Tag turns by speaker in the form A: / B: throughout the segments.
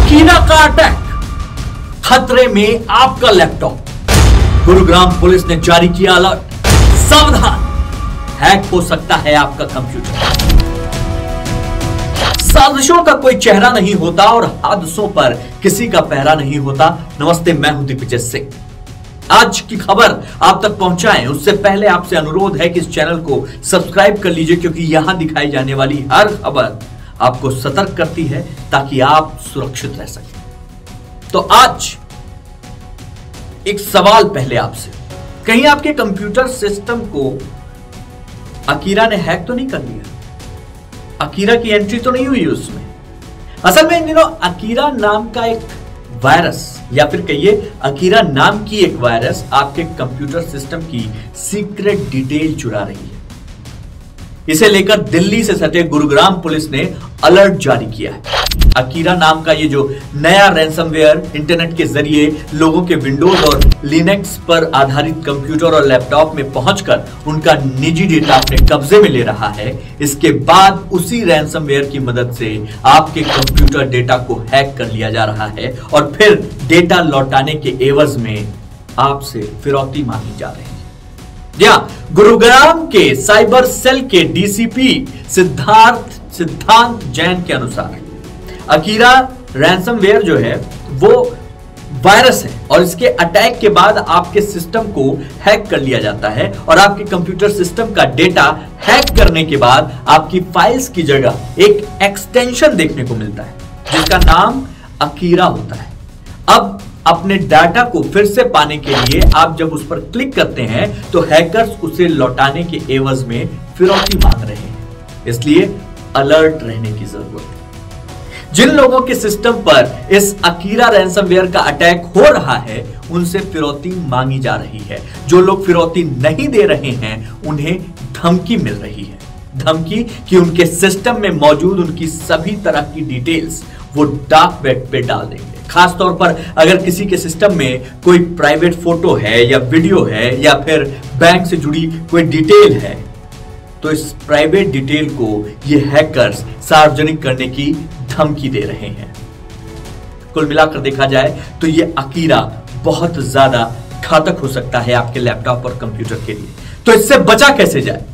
A: Akira का attack, खतरे में आपका लैपटॉप। गुरुग्राम पुलिस ने जारी किया अलर्ट, सावधान, हैक हो सकता है आपका कंप्यूटर। साजिशों का कोई चेहरा नहीं होता और हादसों पर किसी का पहरा नहीं होता। नमस्ते, मैं हूं दिग्विजय सिंह। आज की खबर आप तक पहुंचाएं उससे पहले आपसे अनुरोध है कि इस चैनल को सब्सक्राइब कर लीजिए, क्योंकि यहां दिखाई जाने वाली हर खबर आपको सतर्क करती है ताकि आप सुरक्षित रह सकें। तो आज एक सवाल पहले आपसे, कहीं आपके कंप्यूटर सिस्टम को अकीरा ने हैक तो नहीं कर लिया? अकीरा की एंट्री तो नहीं हुई उसमें? असल में इन दिनों अकीरा नाम का एक वायरस, या फिर कहिए अकीरा नाम की एक वायरस आपके कंप्यूटर सिस्टम की सीक्रेट डिटेल चुरा रही है। इसे लेकर दिल्ली से सटे गुरुग्राम पुलिस ने अलर्ट जारी किया है। अकीरा नाम का ये जो नया रैंसमवेयर इंटरनेट के जरिए लोगों के विंडोज और लिनक्स पर आधारित कंप्यूटर और लैपटॉप में पहुंचकर उनका निजी डेटा अपने कब्जे में ले रहा है, इसके बाद उसी रैंसमवेयर की मदद से आपके कंप्यूटर डेटा को हैक कर लिया जा रहा है और फिर डेटा लौटाने के एवज में आपसे फिरौती मांगी जा रही है। गुरुग्राम के साइबर सेल के डीसीपी सिद्धांत जैन के अनुसार अकीरा रैंसमवेयर जो है वो वायरस है और इसके अटैक के बाद आपके सिस्टम को हैक कर लिया जाता है और आपके कंप्यूटर सिस्टम का डेटा हैक करने के बाद आपकी फाइल्स की जगह एक एक्सटेंशन देखने को मिलता है जिसका नाम अकीरा होता है। अब अपने डाटा को फिर से पाने के लिए आप जब उस पर क्लिक करते हैं तो हैकर्स उसे लौटाने के एवज में फिरौती मांग रहे हैं, इसलिए अलर्ट रहने की जरूरत है। जिन लोगों के सिस्टम पर इस अकीरा रैंसमवेयर का अटैक हो रहा है उनसे फिरौती मांगी जा रही है। जो लोग फिरौती नहीं दे रहे हैं उन्हें धमकी मिल रही है, धमकी कि उनके सिस्टम में मौजूद उनकी सभी तरह की डिटेल्स वो डार्क वेब पे डाल देंगे। खासतौर पर अगर किसी के सिस्टम में कोई प्राइवेट फोटो है या वीडियो है या फिर बैंक से जुड़ी कोई डिटेल है तो इस प्राइवेट डिटेल को ये हैकर्स सार्वजनिक करने की धमकी दे रहे हैं। कुल मिलाकर देखा जाए तो ये अकीरा बहुत ज्यादा घातक हो सकता है आपके लैपटॉप और कंप्यूटर के लिए। तो इससे बचा कैसे जाए?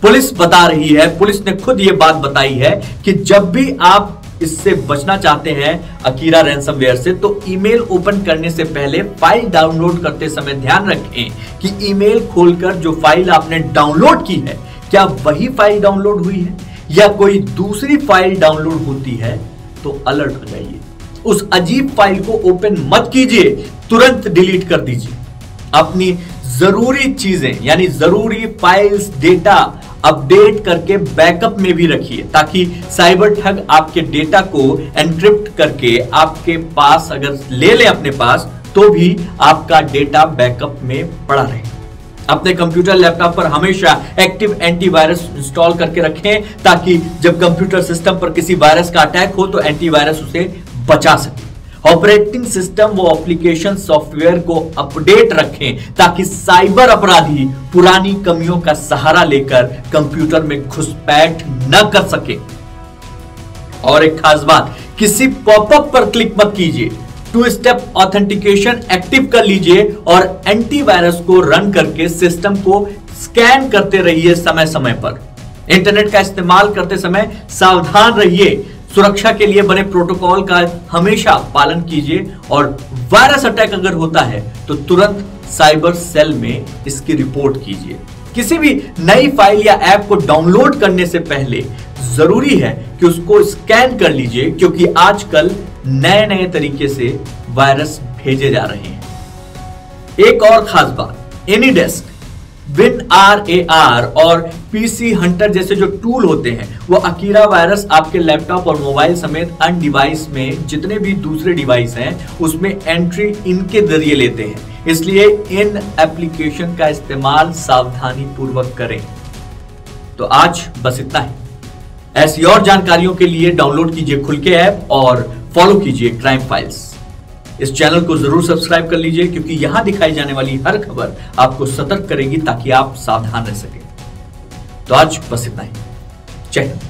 A: पुलिस बता रही है, पुलिस ने खुद ये बात बताई है कि जब भी आप इससे बचना चाहते हैं अकीरा रैंसमवेयर से, तो ईमेल ओपन करने से पहले फाइल डाउनलोड करते समय ध्यान रखें कि ईमेल खोलकर जो फाइल आपने डाउनलोड की है क्या वही फाइल डाउनलोड हुई है या कोई दूसरी फाइल डाउनलोड होती है तो अलर्ट हो जाइए। उस अजीब फाइल को ओपन मत कीजिए, तुरंत डिलीट कर दीजिए। अपनी जरूरी चीजें यानी जरूरी फाइल्स, डेटा अपडेट करके बैकअप में भी रखिए ताकि साइबर ठग आपके डेटा को एनक्रिप्ट करके आपके पास अगर ले ले अपने पास तो भी आपका डेटा बैकअप में पड़ा रहे। अपने कंप्यूटर लैपटॉप पर हमेशा एक्टिव एंटीवायरस इंस्टॉल करके रखें ताकि जब कंप्यूटर सिस्टम पर किसी वायरस का अटैक हो तो एंटीवायरस उसे बचा सके। ऑपरेटिंग सिस्टम व एप्लीकेशन सॉफ्टवेयर को अपडेट रखें ताकि साइबर अपराधी पुरानी कमियों का सहारा लेकर कंप्यूटर में घुसपैठ न कर सके। और एक खास बात, किसी पॉपअप पर क्लिक मत कीजिए। 2 स्टेप ऑथेंटिकेशन एक्टिव कर लीजिए और एंटीवायरस को रन करके सिस्टम को स्कैन करते रहिए समय समय पर। इंटरनेट का इस्तेमाल करते समय सावधान रहिए। सुरक्षा के लिए बने प्रोटोकॉल का हमेशा पालन कीजिए और वायरस अटैक अगर होता है तो तुरंत साइबर सेल में इसकी रिपोर्ट कीजिए। किसी भी नई फाइल या ऐप को डाउनलोड करने से पहले जरूरी है कि उसको स्कैन कर लीजिए, क्योंकि आजकल नए नए तरीके से वायरस भेजे जा रहे हैं। एक और खास बात, एनीडेस्क, WinRAR और PC हंटर जैसे जो टूल होते हैं वो अकीरा वायरस आपके लैपटॉप और मोबाइल समेत अन्य डिवाइस में जितने भी दूसरे डिवाइस हैं उसमें एंट्री इनके जरिए लेते हैं, इसलिए इन एप्लीकेशन का इस्तेमाल सावधानी पूर्वक करें। तो आज बस इतना ही। ऐसी और जानकारियों के लिए डाउनलोड कीजिए खुल के ऐप और फॉलो कीजिए क्राइम फाइल्स। इस चैनल को जरूर सब्सक्राइब कर लीजिए, क्योंकि यहां दिखाई जाने वाली हर खबर आपको सतर्क करेगी ताकि आप सावधान रह सकें। तो आज बस इतना ही। जय हिंद।